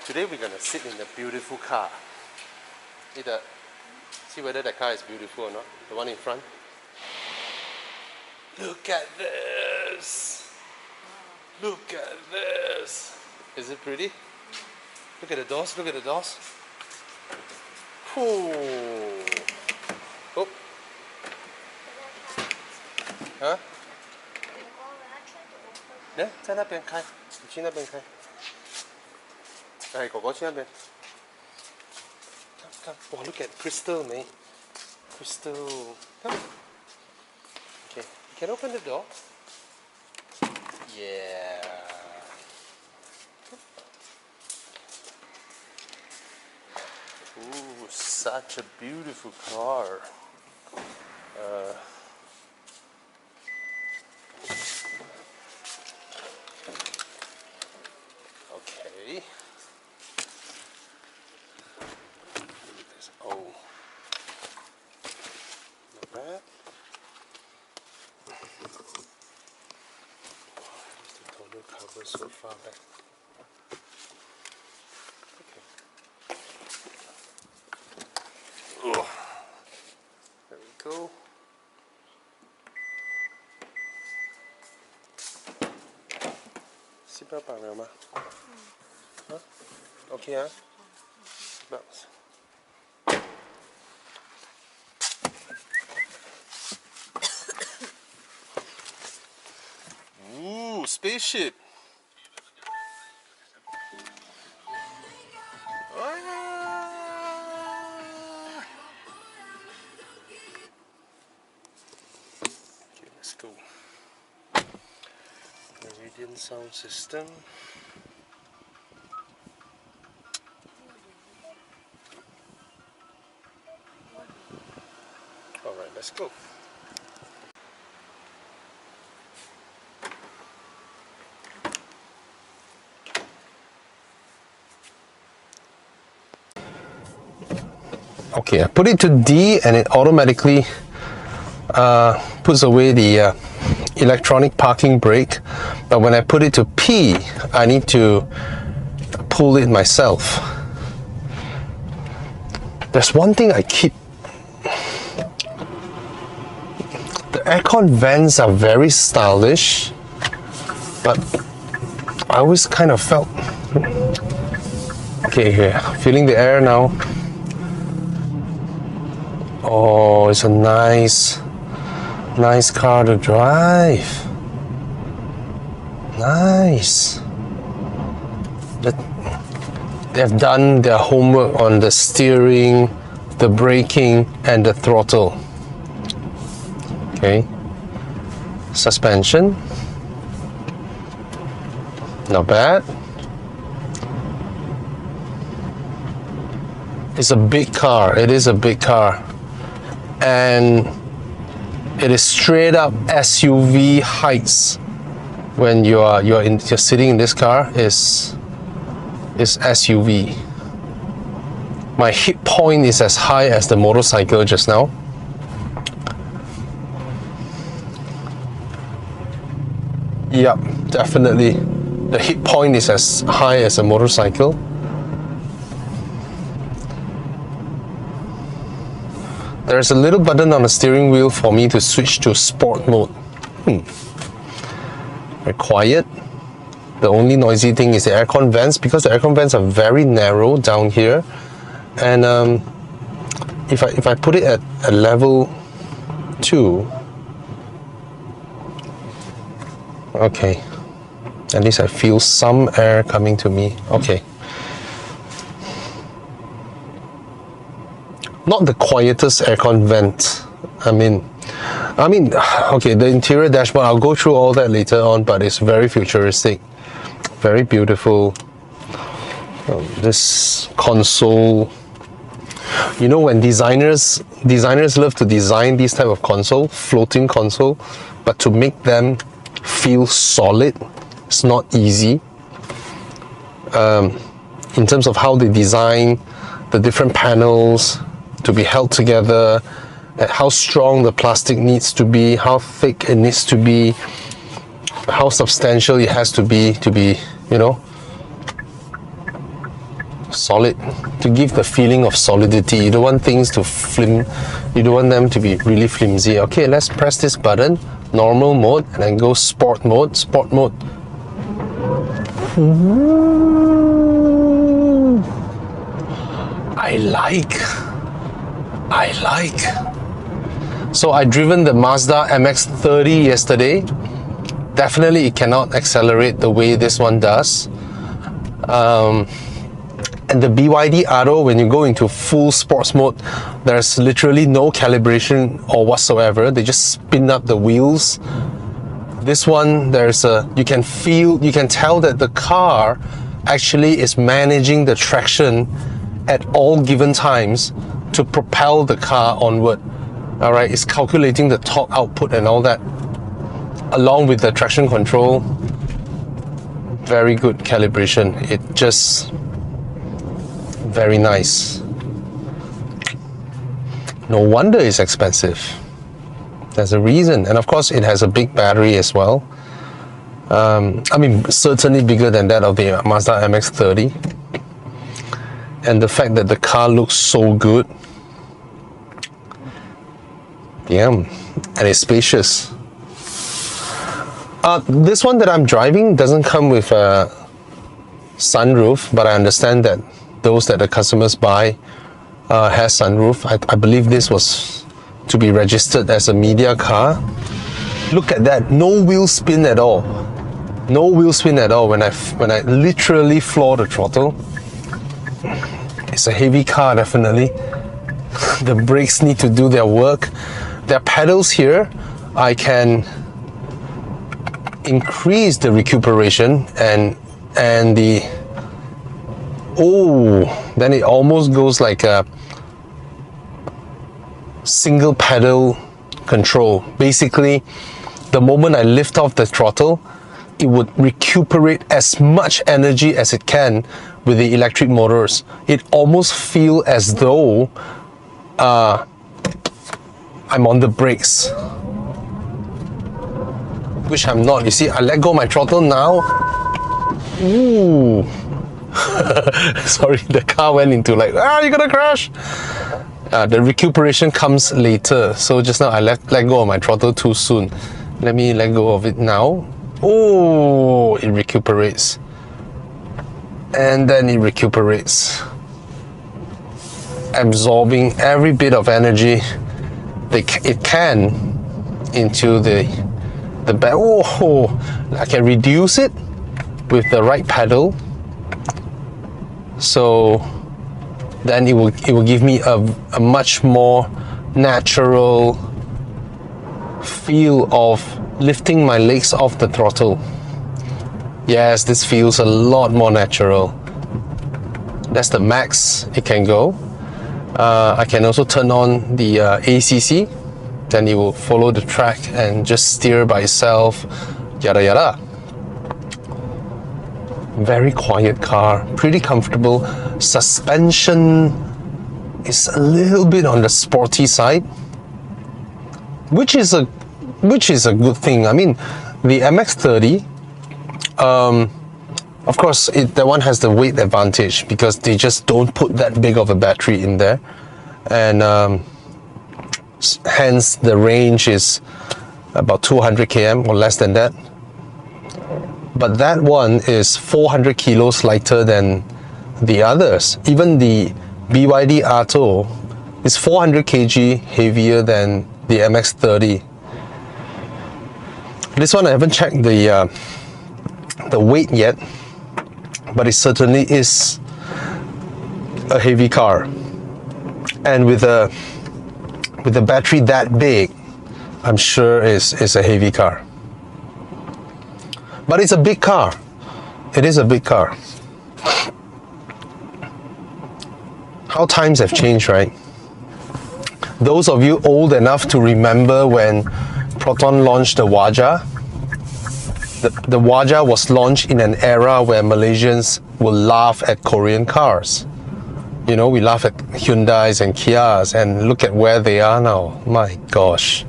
Today we're gonna sit in a beautiful car. See whether the car is beautiful or not. The one in front. Look at this! Look at this! Is it pretty? Look at the doors, look at the doors. Ooh. Oh. Huh? 来，在那边开，你去那边开。哎，哥哥去那边。Come, come. Oh, look at crystal, mate. Crystal. Come. Okay, you can open the door. Yeah. Ooh, such a beautiful car. Okay. Oh, not bad. The tonneau cover so far back. Okay. Oh. There we go. Seatbelt 绑了吗？啊 ？OK 啊。Seatbelts. Ooh, spaceship. Okay, let's go. Meridian sound system. Alright, let's go. Okay, I put it to D and it automatically puts away the electronic parking brake, but when I put it to P, I need to pull it myself. There's one thing I keep... The aircon vents are very stylish, but I always kind of felt... Okay, here, feeling the air now. Oh, it's a nice car to drive. Nice. They've done their homework on the steering, the braking, and the throttle. Okay. Suspension. Not bad. It's a big car. It is a big car. And it is straight up SUV heights. When you're sitting in this car is SUV. My hip point is as high as the motorcycle just now. Yep, definitely. The hip point is as high as a motorcycle. There's a little button on the steering wheel for me to switch to sport mode. Very quiet. The only noisy thing is the aircon vents, because the aircon vents are very narrow down here. And if I put it at a level 2, okay, at least I feel some air coming to me. Okay. Not the quietest aircon vent. I mean, okay, the interior dashboard, I'll go through all that later on, but it's very futuristic, very beautiful. This console, you know, when designers love to design these type of console, floating console, but to make them feel solid, it's not easy. In terms of how they design the different panels to be held together, how strong the plastic needs to be, how thick it needs to be, how substantial it has to be, you know, solid, to give the feeling of solidity. You don't want things to you don't want them to be really flimsy. Okay, let's press this button, normal mode, and then go sport mode. Ooh, I like. So I driven the Mazda MX-30 yesterday. Definitely it cannot accelerate the way this one does. And the BYD Atto, when you go into full sports mode, there's literally no calibration or whatsoever. They just spin up the wheels. This one, you can tell that the car actually is managing the traction at all given times to propel the car onward. All right, it's calculating the torque output and all that, along with the traction control. Very good calibration. It just very nice. No wonder it's expensive. There's a reason. And of course it has a big battery as well. I mean, certainly bigger than that of the Mazda MX-30. And the fact that the car looks so good. Yeah, and it's spacious. This one that I'm driving doesn't come with a sunroof, but I understand that those that the customers buy has sunroof. I believe this was to be registered as a media car. Look at that, no wheel spin at all. No wheel spin at all when I literally floor the throttle. It's a heavy car, definitely. The brakes need to do their work. There are pedals here. I can increase the recuperation and the then it almost goes like a single pedal control. Basically, the moment I lift off the throttle, it would recuperate as much energy as it can with the electric motors. It almost feels as though I'm on the brakes, which I'm not. You see, I let go my throttle now. Ooh. Sorry, the car went into like, you're gonna crash. The recuperation comes later. So just now I let go of my throttle too soon. Let me let go of it now. Oh, it recuperates. And then it recuperates, absorbing every bit of energy it can into the back. Oh, I can reduce it with the right pedal. So then it will give me a much more natural feel of lifting my legs off the throttle. Yes, this feels a lot more natural. That's the max it can go. I can also turn on the ACC, then it will follow the track and just steer by itself, yada yada. Very quiet car, pretty comfortable. Suspension is a little bit on the sporty side, which is a good thing. I mean, the MX-30, of course, that one has the weight advantage because they just don't put that big of a battery in there, and hence the range is about 200 km or less than that. But that one is 400 kilos lighter than the others. Even the BYD Atto is 400 kg heavier than the MX-30. This one I haven't checked the weight yet, but it certainly is a heavy car. And with a battery that big, I'm sure it's a heavy car. But it's a big car. It is a big car. How times have changed, right? Those of you old enough to remember when Proton launched the Waja, the Waja was launched in an era where Malaysians will laugh at Korean cars. You know, we laugh at Hyundais and Kias, and look at where they are now. My gosh.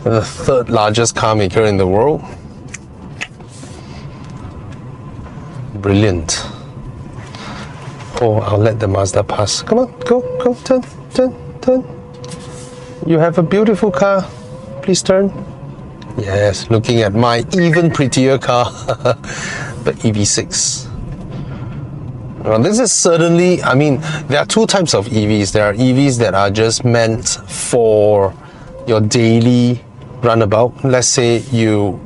The third largest car maker in the world. Brilliant. Oh, I'll let the Mazda pass. Come on, go, turn. You have a beautiful car. Please turn. Yes, looking at my even prettier car, the EV6. Well, this is certainly, I mean, there are two types of EVs. There are EVs that are just meant for your daily runabout. Let's say you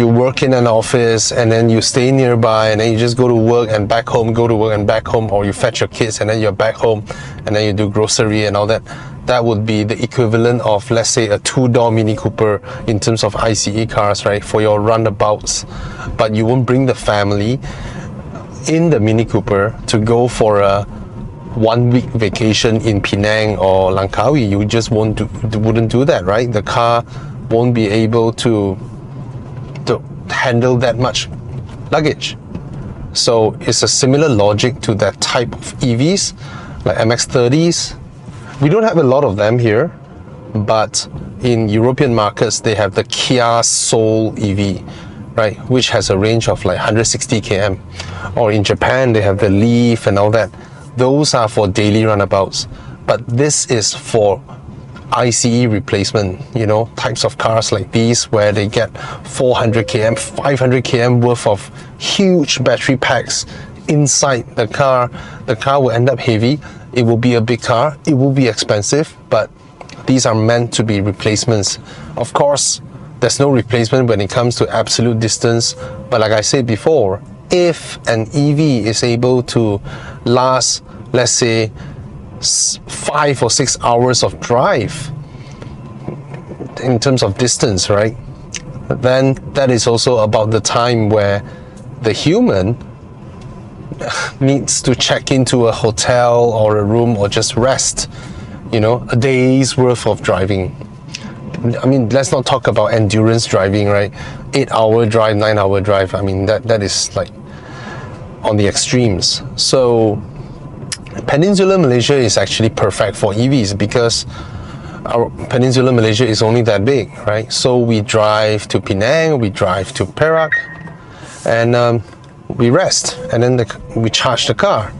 work in an office and then you stay nearby and then you just go to work and back home, go to work and back home, or you fetch your kids and then you're back home and then you do grocery and all that. That would be the equivalent of, let's say, a two-door Mini Cooper in terms of ICE cars, right, for your runabouts. But you won't bring the family in the Mini Cooper to go for a 1 week vacation in Penang or Langkawi. You just wouldn't do that, right? The car won't be able to handle that much luggage. So it's a similar logic to that type of EVs, like MX-30s. We don't have a lot of them here, but in European markets, they have the Kia Soul EV, right, which has a range of like 160 km. Or in Japan, they have the Leaf and all that. Those are for daily runabouts. But this is for ICE replacement, you know, types of cars like these where they get 400 km, 500 km worth of huge battery packs inside the car. The car will end up heavy. It will be a big car. It will be expensive, but these are meant to be replacements. Of course, there's no replacement when it comes to absolute distance. But like I said before, if an EV is able to last, let's say, 5 or 6 hours of drive in terms of distance, right, then that is also about the time where the human needs to check into a hotel or a room or just rest, you know, a day's worth of driving. I mean, let's not talk about endurance driving, right? 8-hour drive, 9-hour drive. I mean, that is like on the extremes. So Peninsular Malaysia is actually perfect for EVs because our Peninsular Malaysia is only that big, right? So we drive to Penang, we drive to Perak, and we rest, and then we charge the car.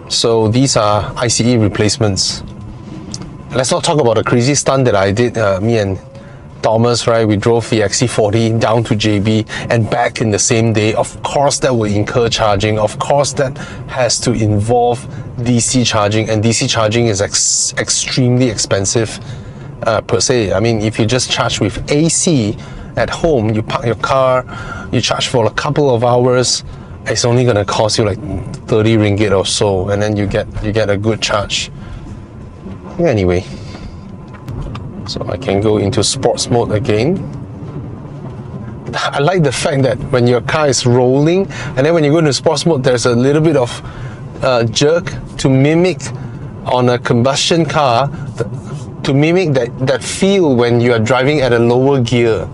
So these are ICE replacements. Let's not talk about the crazy stunt that I did, me and Thomas, right? We drove the XC40 down to JB and back in the same day. Of course, that will incur charging. Of course, that has to involve DC charging, and DC charging is extremely expensive per se. I mean, if you just charge with AC at home, you park your car, you charge for a couple of hours, it's only going to cost you like 30 ringgit or so, and then you get a good charge. Anyway, so I can go into sports mode again. I like the fact that when your car is rolling, and then when you go into sports mode, there's a little bit of jerk to mimic on a combustion car, to mimic that feel when you are driving at a lower gear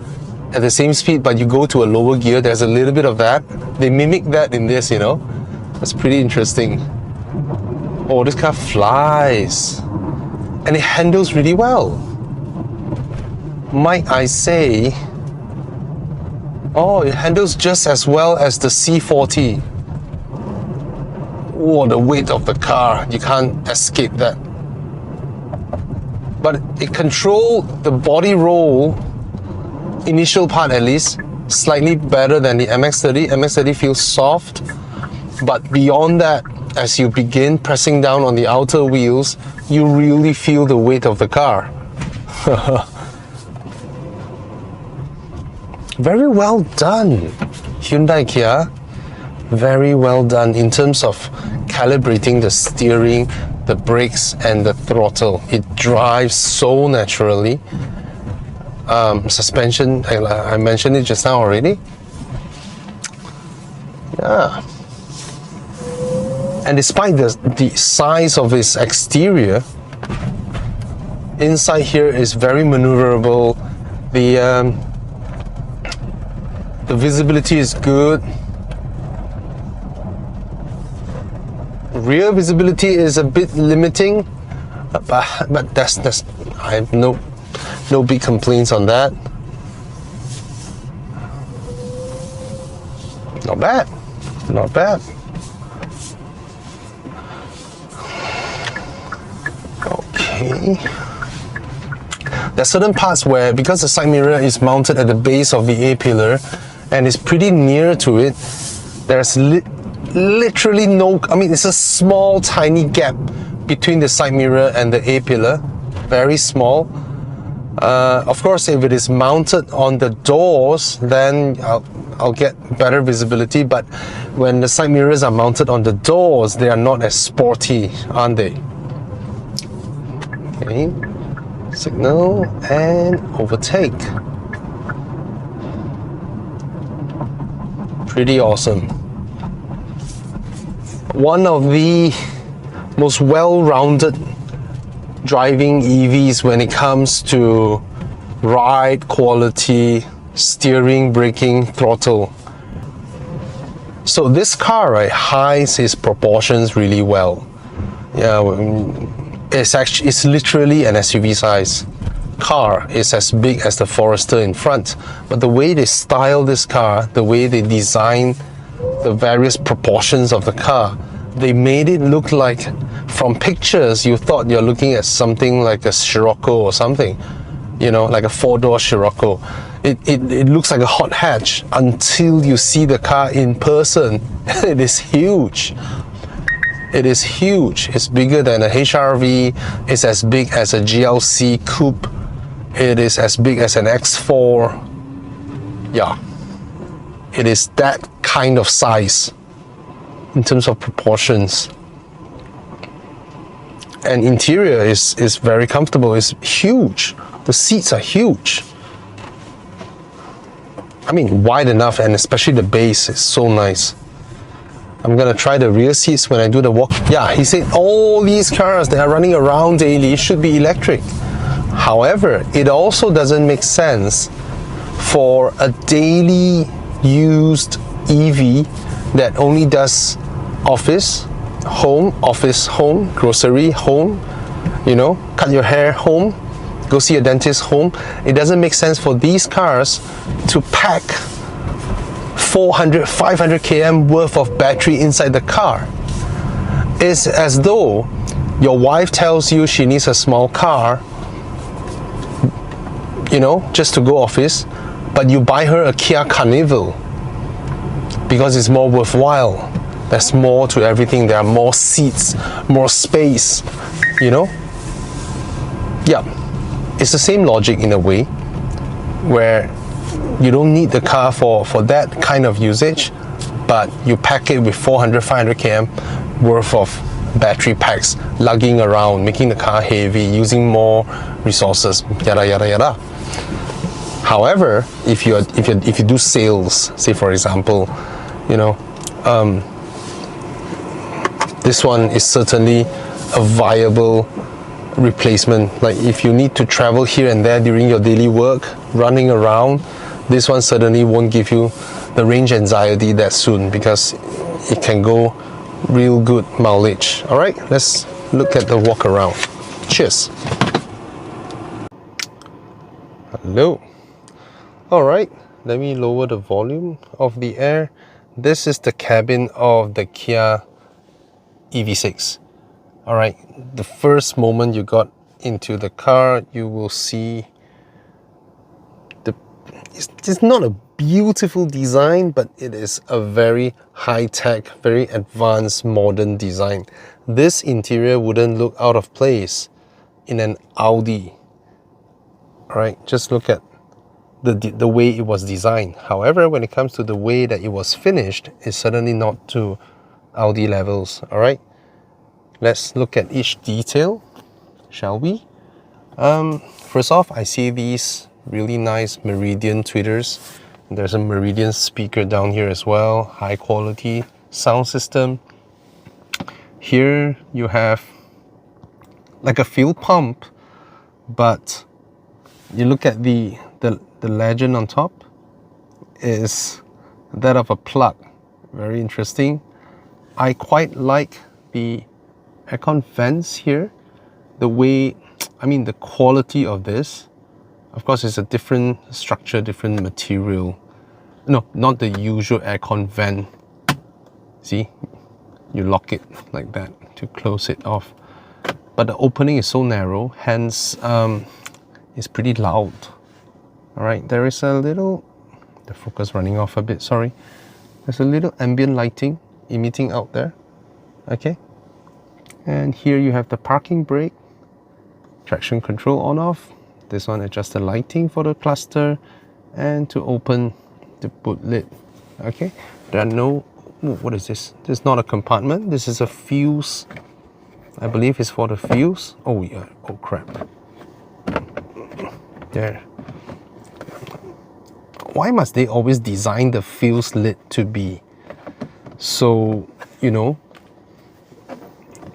at the same speed, but you go to a lower gear. There's a little bit of that. They mimic that in this, you know. That's pretty interesting. Oh, this car flies, and it handles really well, might I say. Oh, it handles just as well as the C40. Oh, the weight of the car, you can't escape that. But it controls the body roll, initial part at least, slightly better than the MX-30. MX-30 feels soft, but beyond that, as you begin pressing down on the outer wheels, you really feel the weight of the car. Very well done, Hyundai Kia. Very well done in terms of calibrating the steering, the brakes and the throttle. It drives so naturally. Suspension, I mentioned it just now already. Yeah. And despite the size of its exterior, inside here is very maneuverable. The visibility is good. Rear visibility is a bit limiting, but that's I have no big complaints on that. Not bad. Not bad. Okay. There's certain parts where, because the side mirror is mounted at the base of the A-pillar and is pretty near to it, there's literally no, I mean, it's a small tiny gap between the side mirror and the A-pillar, very small. Of course, if it is mounted on the doors, then I'll get better visibility, but when the side mirrors are mounted on the doors, they are not as sporty, aren't they? Okay, signal and overtake. Pretty awesome. One of the most well-rounded driving EVs when it comes to ride quality, steering, braking, throttle. So this car, right, hides its proportions really well. Yeah, it's literally an SUV size car. It's as big as the Forester in front, but the way they style this car, the way they design the various proportions of the car, they made it look like, from pictures, you thought you're looking at something like a Scirocco or something, you know, like a four-door Scirocco. It looks like a hot hatch until you see the car in person. It is huge. It is huge. It's bigger than a HRV. It's as big as a GLC coupe. It is as big as an X4. Yeah, it is that kind of size in terms of proportions. And interior is very comfortable. It's huge. The seats are huge. I mean, wide enough, and especially the base is so nice. I'm gonna try the rear seats when I do the walk. Yeah, he said all these cars that are running around daily should be electric. However, it also doesn't make sense for a daily used EV that only does office, home, grocery, home, you know, cut your hair, home, go see a dentist, home. It doesn't make sense for these cars to pack 400, 500 km worth of battery inside the car. It's as though your wife tells you she needs a small car, you know, just to go office, but you buy her a Kia Carnival because it's more worthwhile. There's more to everything. There are more seats, more space, you know? Yeah, it's the same logic in a way, where you don't need the car for that kind of usage, but you pack it with 400, 500 km worth of battery packs, lugging around, making the car heavy, using more resources, yada yada yada. However, if you do sales, say for example, you know, this one is certainly a viable replacement. Like if you need to travel here and there during your daily work, running around, this one certainly won't give you the range anxiety that soon, because it can go real good mileage. All right, let's look at the walk around. Cheers. Hello. All right, let me lower the volume of the air. This is the cabin of the Kia EV6. All right, the first moment you got into the car, you will see it's not a beautiful design, but it is a very high-tech, very advanced, modern design. This interior wouldn't look out of place in an Audi. All right, just look at the way it was designed. However, when it comes to the way that it was finished, it's certainly not to Audi levels. All right, let's look at each detail, shall we? First off, I see these really nice Meridian tweeters. There's a Meridian speaker down here as well. High quality sound system. Here you have like a fuel pump, but you look at the legend on top is that of a plug. Very interesting. I quite like the aircon vents here. The way, I mean, the quality of this. Of course, it's a different structure, different material. No, not the usual aircon vent See, you lock it like that to close it off. But the opening is so narrow, hence it's pretty loud. All right, there is a little, the focus running off a bit, sorry. There's a little ambient lighting emitting out there, okay? And here you have the parking brake, traction control on off. This one adjusts the lighting for the cluster, and to open the boot lid, okay? There are no, ooh, what is this? This is not a compartment, this is a fuse. I believe it's for the fuse. Oh yeah, oh crap. There. Why must they always design the fuse lid to be so, you know,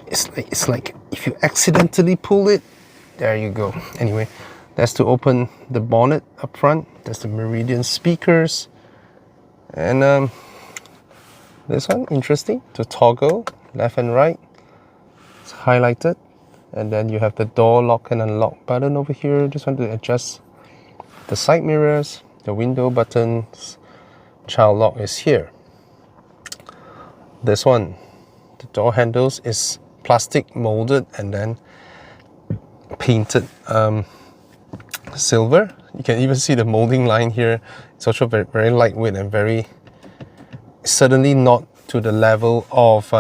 it's like if you accidentally pull it, there you go. Anyway, that's to open the bonnet up front. That's the Meridian speakers. And this one, interesting, to toggle left and right. It's highlighted. And then you have the door lock and unlock button over here. Just want to adjust the side mirrors, the window buttons. Child lock is here. This one, the door handles is plastic molded and then painted silver. You can even see the molding line here. It's also very, very lightweight and very, certainly not to the level of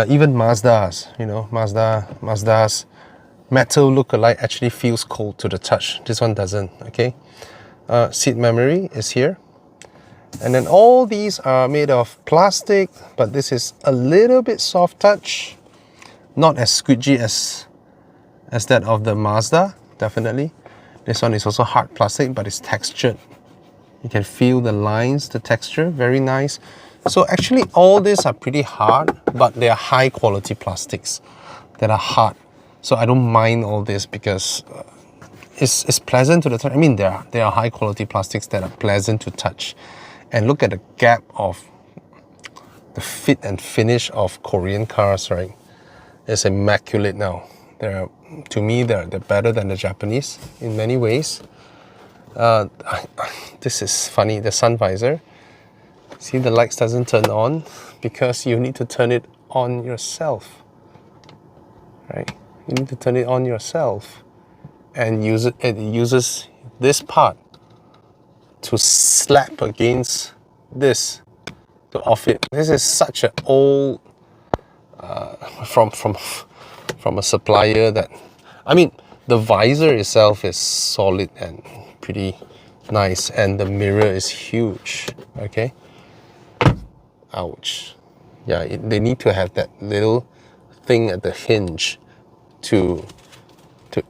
even Mazda's, you know, Mazda's metal look-alike actually feels cold to the touch. This one doesn't, okay? Seat memory is here. And then all these are made of plastic, but this is a little bit soft touch. Not as squidgy as that of the Mazda, definitely. This one is also hard plastic, but it's textured. You can feel the lines, the texture, very nice. So actually all these are pretty hard, but they are high quality plastics that are hard. So I don't mind all this because it's pleasant to the touch. I mean, there are high quality plastics that are pleasant to touch. And look at the gap of the fit and finish of Korean cars, right? It's immaculate now. To me, they're better than the Japanese in many ways. This is funny, the sun visor. See, the lights doesn't turn on because you need to turn it on yourself, right? You need to turn it on yourself and it uses this part to slap against this to off it. This is such an old from a supplier that, I mean, the visor itself is solid and pretty nice, and the mirror is huge, okay? Ouch. Yeah, they need to have that little thing at the hinge to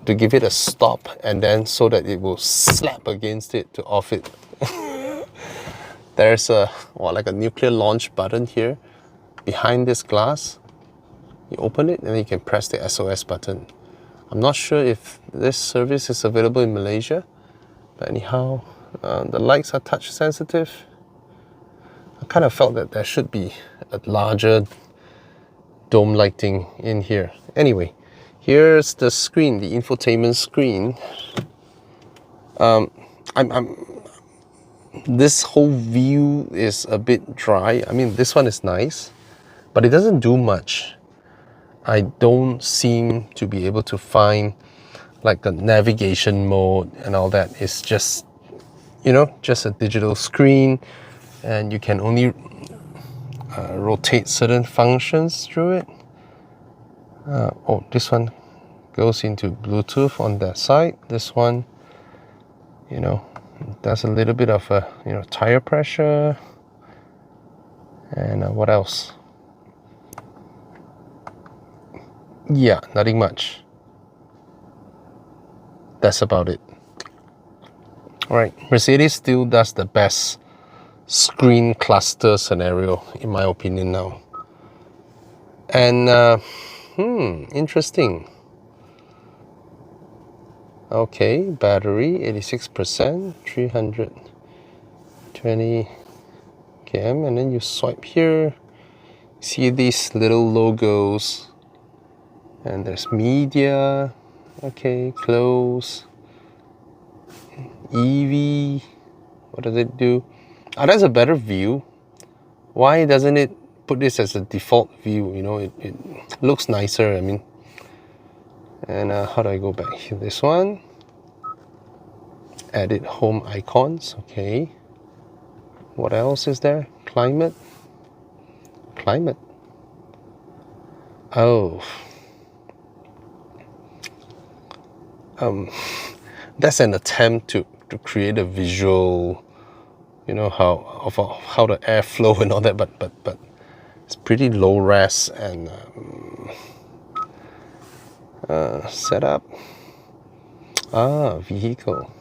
give it a stop, and then so that it will slap against it to off it. There's like a nuclear launch button here behind this glass. You open it and then you can press the SOS button. I'm not sure if this service is available in Malaysia, but anyhow, the lights are touch sensitive. I kind of felt that there should be a larger dome lighting in here. Anyway, here's the screen, the infotainment screen. This whole view is a bit dry. I mean, this one is nice, but it doesn't do much. I don't seem to be able to find like a navigation mode and all that. It's just, you know, just a digital screen, and you can only rotate certain functions through it. Oh, this one goes into Bluetooth on that side. This one, you know, does a little bit of a, you know, tire pressure. And what else? Yeah, nothing much. That's about it. All right, Mercedes still does the best screen cluster scenario in my opinion now. And interesting. Okay, battery 86%, 320 km, and then you swipe here, see these little logos, and there's media. Okay, close. EV, what does it do? That's a better view. Why doesn't it put this as a default view? You know, it looks nicer, I mean. And how do I go back here? This one. Edit home icons, okay. What else is there? Climate. Oh. That's an attempt to create a visual, you know, how the air flow and all that, but it's pretty low res and setup. Vehicle.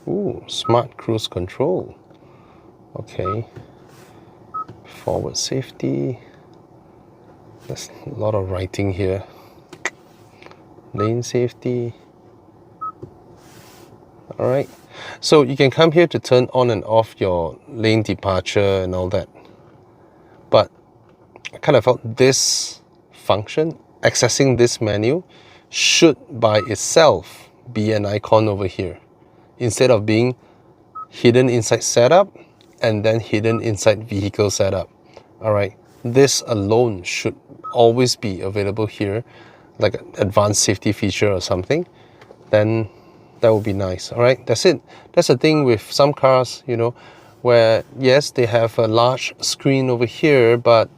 Ooh, smart cruise control. Okay. Forward safety. There's a lot of writing here. Lane safety. All right. So you can come here to turn on and off your lane departure and all that. But I kind of felt this function, accessing this menu, should by itself be an icon over here, instead of being hidden inside setup and then hidden inside vehicle setup. All right. This alone should always be available here, like an advanced safety feature or something. Then that would be nice. All right, that's it. That's the thing with some cars, you know, where yes, they have a large screen over here, but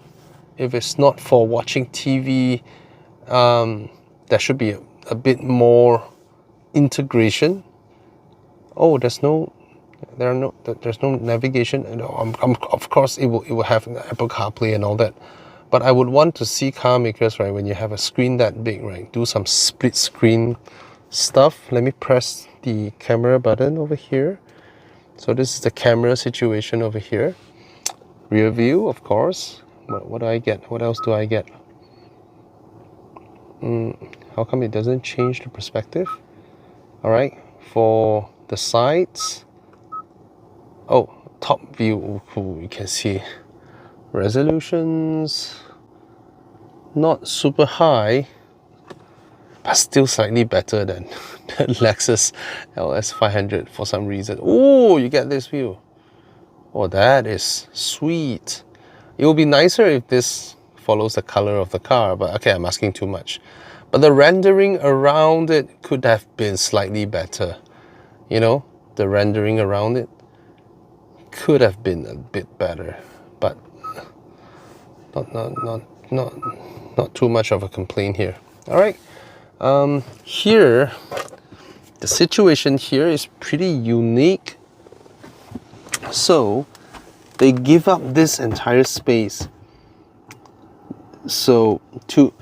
if it's not for watching TV, there should be a bit more integration. Oh, there's no navigation. Of course, it will have Apple CarPlay and all that. But I would want to see car makers, right, when you have a screen that big, right, do some split screen stuff. Let me press the camera button over here. So this is the camera situation over here. Rear view, of course. What do I get? What else do I get? How come it doesn't change the perspective? All right, for the sides. Oh, top view. Ooh, you can see resolutions not super high, but still slightly better than the Lexus LS 500 for some reason. Oh, you get this view. Oh, that is sweet. It would be nicer if this follows the color of the car, but okay, I'm asking too much. But the rendering around it could have been slightly better. You know, the rendering around it could have been a bit better, but not too much of a complaint here. All right. Here, the situation here is pretty unique. So they give up this entire space. So to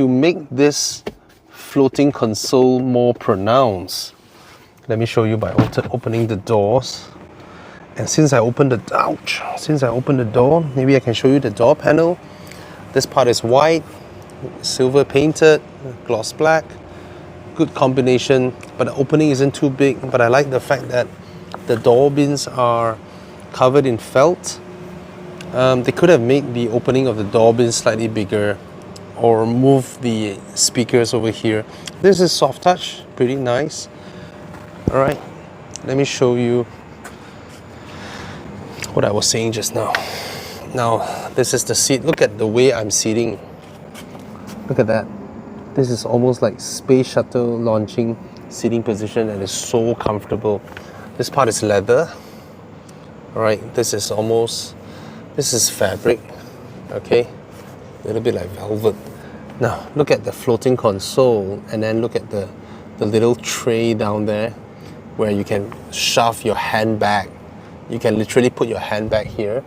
make this floating console more pronounced, let me show you by opening the doors. And since I opened the door, maybe I can show you the door panel. This part is white, silver painted, gloss black. Good combination, but the opening isn't too big. But I like the fact that the door bins are covered in felt. They could have made the opening of the door bin slightly bigger, or move the speakers over here. This is soft touch, pretty nice. All right, let me show you what I was saying just now. Now, this is the seat. Look at the way I'm seating. Look at that. This is almost like space shuttle launching seating position, and it's so comfortable. This part is leather. All right, this is fabric. Okay, a little bit like velvet. Now, look at the floating console, and then look at the little tray down there where you can shove your handbag. You can literally put your handbag here,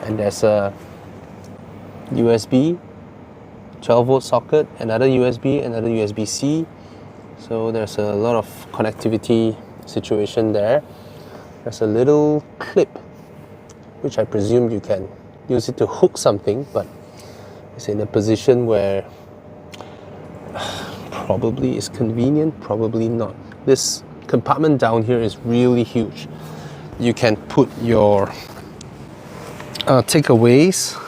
and there's a USB 12-volt socket, another USB, another USB-C. So there's a lot of connectivity situation there. There's a little clip, which I presume you can use it to hook something, but it's in a position where probably is convenient, probably not. This compartment down here is really huge. You can put your takeaways.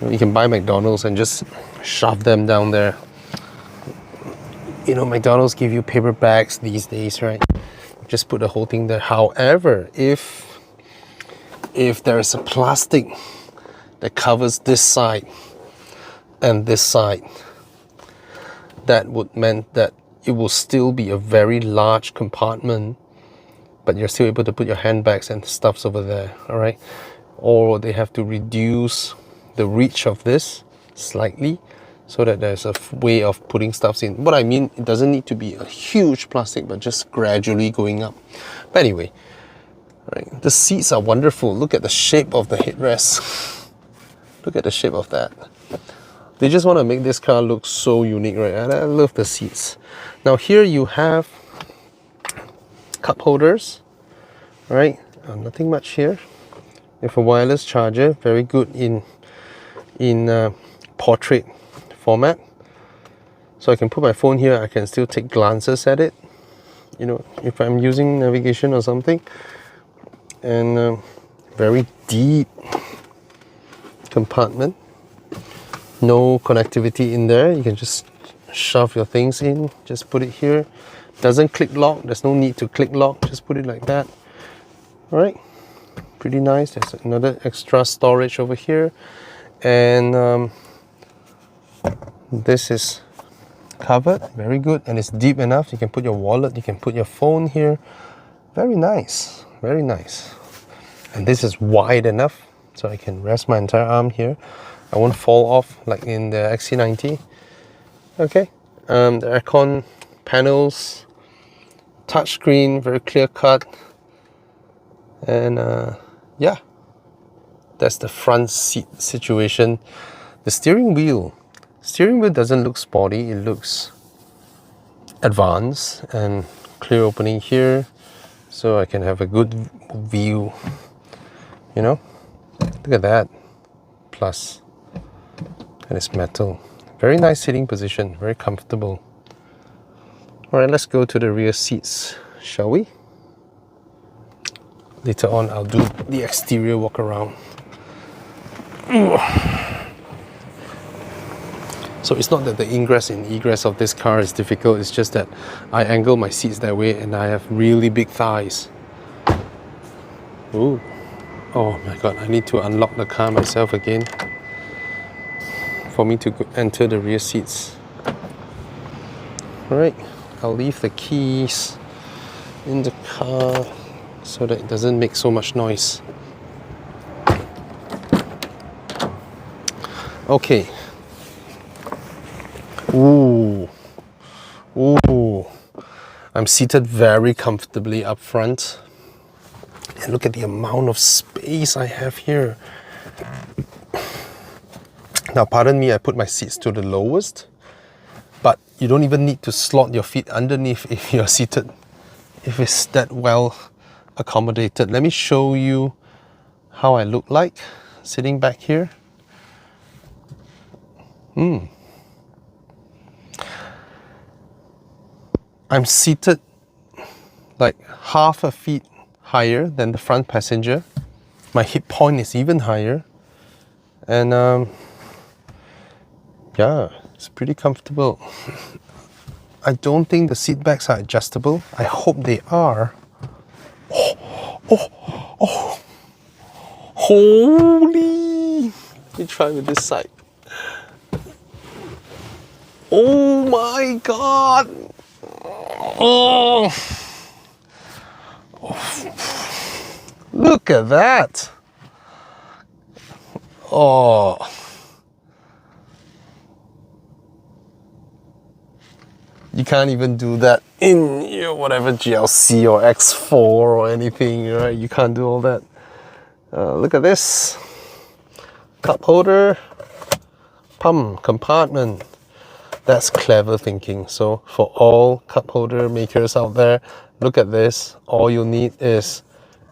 You can buy McDonald's and just shove them down there. You know, McDonald's give you paper bags these days, right? just put the whole thing there. However, if there's a plastic that covers this side and this side, that would mean that it will still be a very large compartment, but you're still able to put your handbags and stuffs over there, all right? Or they have to reduce the reach of this slightly so that there's a way of putting stuffs in. What I mean, it doesn't need to be a huge plastic, but just gradually going up. But anyway, right, the seats are wonderful. Look at the shape of the headrest. Look at the shape of that. They just want to make this car look so unique, right? And I love the seats. Now here you have cup holders, right? Nothing much here. You have a wireless charger, very good in portrait format. So I can put my phone here, I can still take glances at it, you know, if I'm using navigation or something. And very deep compartment. No connectivity in there. You can just shove your things in, just put it here. Doesn't click lock, there's no need to click lock, just put it like that. All right, pretty nice. There's another extra storage over here. And this is covered, very good, and it's deep enough. You can put your wallet, you can put your phone here. Very nice, very nice. And this is wide enough so I can rest my entire arm here. I won't fall off like in the XC90. Okay, the aircon panels, touchscreen, very clear cut. And yeah, that's the front seat situation. The steering wheel doesn't look sporty, it looks advanced and clear opening here, so I can have a good view, you know. Look at that, plus, and it's metal. Very nice sitting position, very comfortable. All right, let's go to the rear seats, shall we? Later on, I'll do the exterior walk around. So it's not that the ingress and egress of this car is difficult, it's just that I angle my seats that way and I have really big thighs. Ooh. Oh my god, I need to unlock the car myself again for me to enter the rear seats. Alright, I'll leave the keys in the car so that it doesn't make so much noise. Okay. Ooh. Ooh. I'm seated very comfortably up front. And look at the amount of space I have here. Now, pardon me, I put my seats to the lowest, but you don't even need to slot your feet underneath if you're seated, if it's that well accommodated. Let me show you how I look like sitting back here. I'm seated like half a feet higher than the front passenger. My hip point is even higher. And yeah, it's pretty comfortable. I don't think the seat backs are adjustable. I hope they are. Oh, holy! Let me try with this side. Oh my god! Oh! Look at that! Oh! You can't even do that in your whatever GLC or X4 or anything, right? You can't do all that. Look at this. Cup holder, pump compartment. That's clever thinking. So for all cup holder makers out there, look at this. All you need is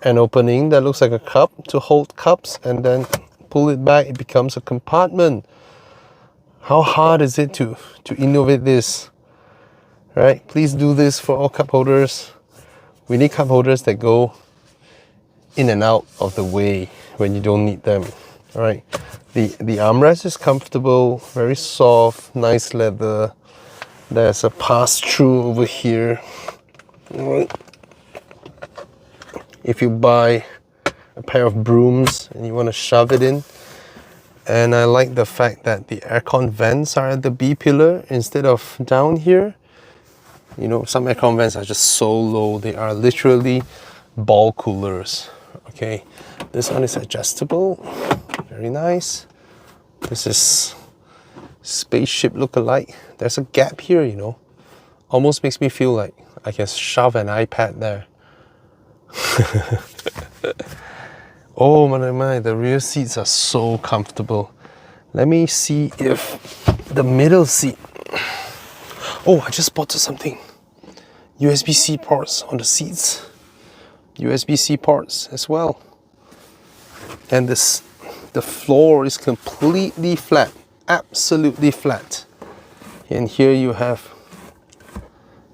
an opening that looks like a cup to hold cups, and then pull it back, it becomes a compartment. How hard is it to innovate this? Right? Please do this for all cup holders. We need cup holders that go in and out of the way when you don't need them. All right. The armrest is comfortable, very soft, nice leather. There's a pass-through over here. All right. if you buy a pair of brooms and you want to shove it in. And I like the fact that the aircon vents are at the B pillar instead of down here. You know, some aircon vents are just so low, they are literally ball coolers. Okay, this one is adjustable, very nice. This is spaceship look-alike. There's a gap here, you know, almost makes me feel like I can shove an iPad there. Oh my, the rear seats are so comfortable. Let me see if the middle seat. Oh, I just spotted something. USB-C ports on the seats. USB-C ports as well. And the floor is completely flat, absolutely flat. And here you have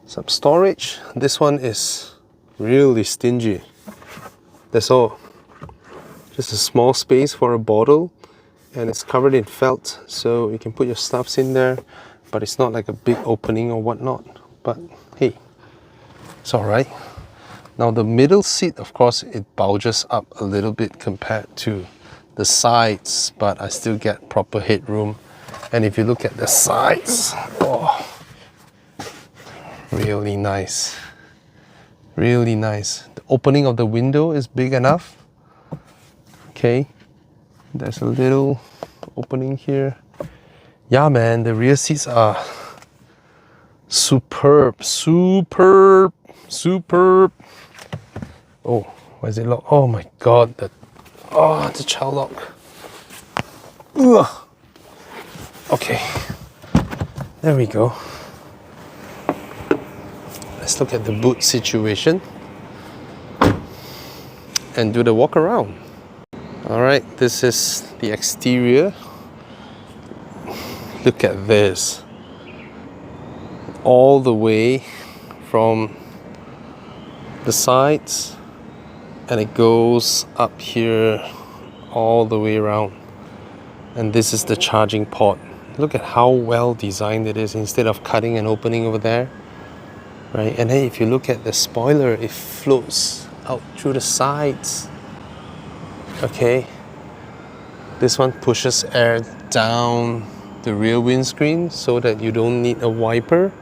some storage. This one is really stingy. That's all. Just a small space for a bottle, and it's covered in felt, so you can put your stuffs in there, but it's not like a big opening or whatnot. But hey, it's all right. Now the middle seat, of course, it bulges up a little bit compared to the sides, but I still get proper headroom. And if you look at the sides, oh, really nice. Really nice. The opening of the window is big enough. Okay, there's a little opening here. Yeah, man, the rear seats are superb, superb, superb. Oh, why is it locked? Oh my God, the child lock. Ugh. Okay, there we go. Let's look at the boot situation and do the walk around. All right, this is the exterior. Look at this. All the way from the sides, and it goes up here all the way around. And this is the charging port. Look at how well designed it is instead of cutting and opening over there. Right? And then if you look at the spoiler, it floats out through the sides. Okay, this one pushes air down the rear windscreen so that you don't need a wiper.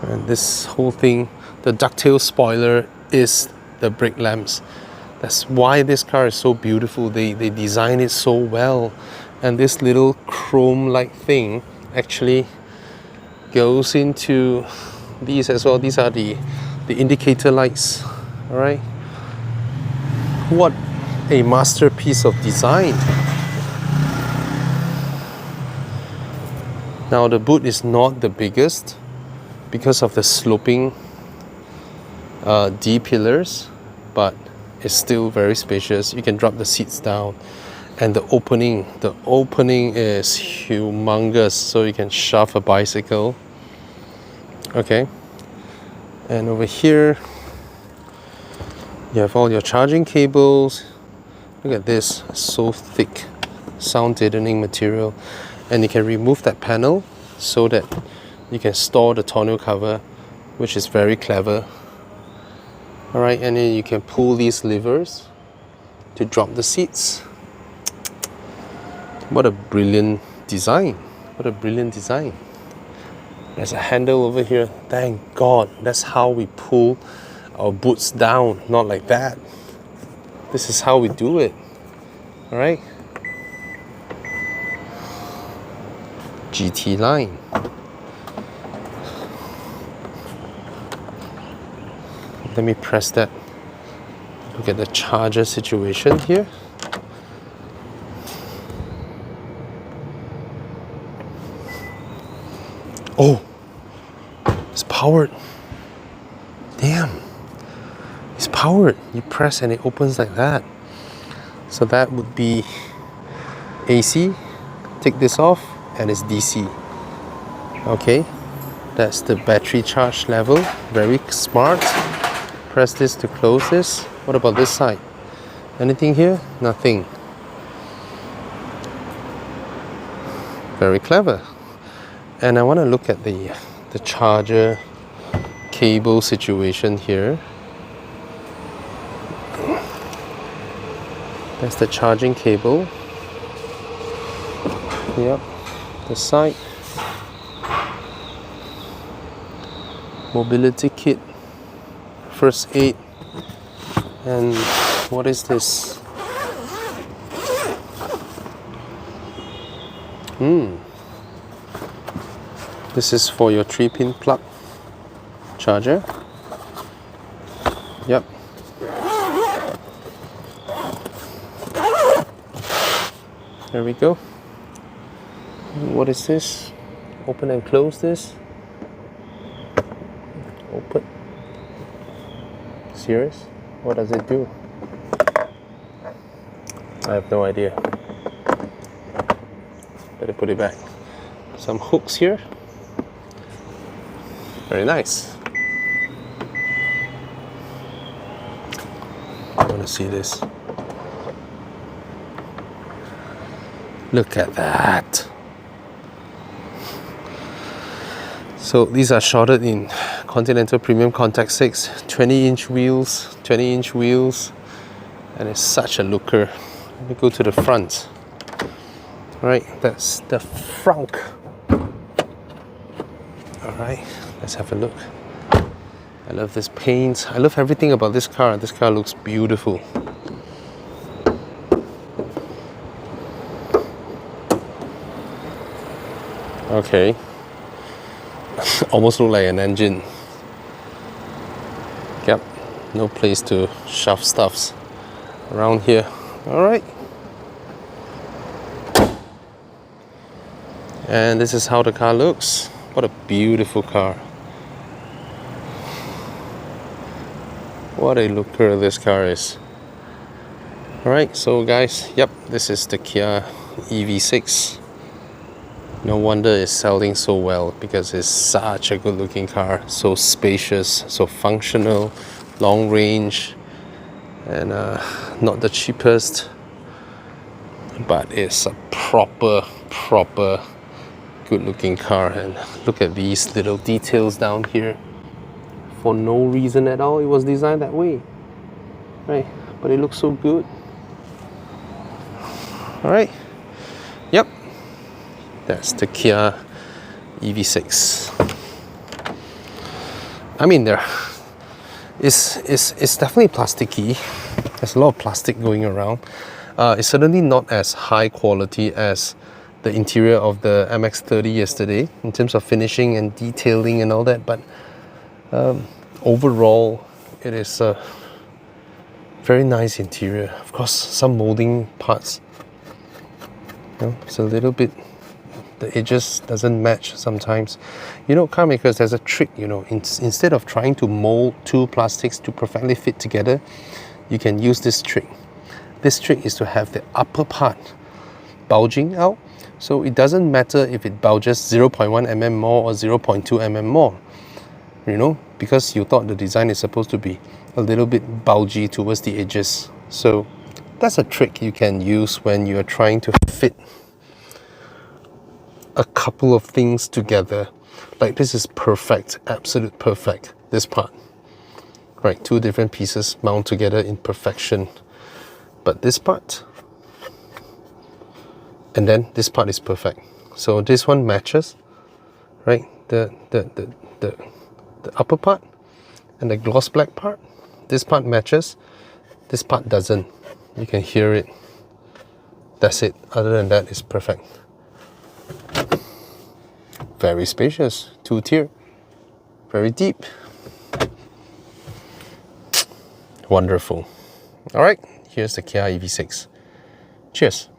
And this whole thing, the ducktail spoiler is the brake lamps. That's why this car is so beautiful. They design it so well. And this little chrome-like thing actually goes into these as well. These are the indicator lights. All right. What a masterpiece of design. Now the boot is not the biggest because of the sloping D pillars, but it's still very spacious. You can drop the seats down, and the opening is humongous, so you can shove a bicycle. Okay, and over here you have all your charging cables. Look at this, so thick, sound deadening material. And you can remove that panel so that you can store the tonneau cover, which is very clever. All right, and then you can pull these levers to drop the seats. What a brilliant design. What a brilliant design. There's a handle over here. Thank God, that's how we pull our boots down, not like that. This is how we do it. All right. GT line. Let me press that. Look at the charger situation here. Oh, it's powered. Damn, it's powered. You press and it opens like that. So that would be AC. Take this off and it's DC. Okay, that's the battery charge level. Very smart. Press this to close this. What about this side? Anything here? Nothing. Very clever. And I want to look at the charger cable situation here. That's the charging cable. Yep, the side. Mobility kit, first aid, and what is this? This is for your 3-pin plug charger. Yep. There we go. What is this? Open and close this. Open. Serious? What does it do? I have no idea. Better put it back. Some hooks here. Very nice. I want to see this. Look at that. So these are shorted in Continental Premium Contact 6, 20-inch wheels, and it's such a looker. Let me go to the front. Alright, that's the front. Alright, let's have a look. I love this paint. I love everything about this car. This car looks beautiful. Okay. Almost look like an engine. Yep, no place to shove stuffs around here. Alright. And this is how the car looks. What a beautiful car. What a looker this car is. Alright, so guys, yep, this is the Kia EV6. No wonder it's selling so well, because it's such a good looking car. So spacious, so functional, long range, and not the cheapest, but it's a proper good looking car. And look at these little details down here. For no reason at all, it was designed that way, right? But it looks so good. All right, yep, that's the Kia EV6. I mean, it's definitely plasticky. There's a lot of plastic going around. It's certainly not as high quality as the interior of the MX-30 yesterday in terms of finishing and detailing and all that, but overall it is a very nice interior. Of course, some molding parts, you know, it's a little bit, the edges doesn't match sometimes. You know, car makers, there's a trick, you know, instead of trying to mold two plastics to perfectly fit together, you can use this trick. This trick is to have the upper part bulging out, so it doesn't matter if it bulges 0.1 mm more or 0.2 mm more, you know, because you thought the design is supposed to be a little bit bulgy towards the edges. So that's a trick you can use when you're trying to fit a couple of things together. Like this is perfect, absolute perfect, this part. Right, two different pieces mount together in perfection. But this part, and then this part is perfect. So this one matches, right? The upper part and the gloss black part, this part matches, this part doesn't. You can hear it. That's it. Other than that, it's perfect. Very spacious, 2-tier, very deep. Wonderful. All right, here's the Kia EV6. Cheers.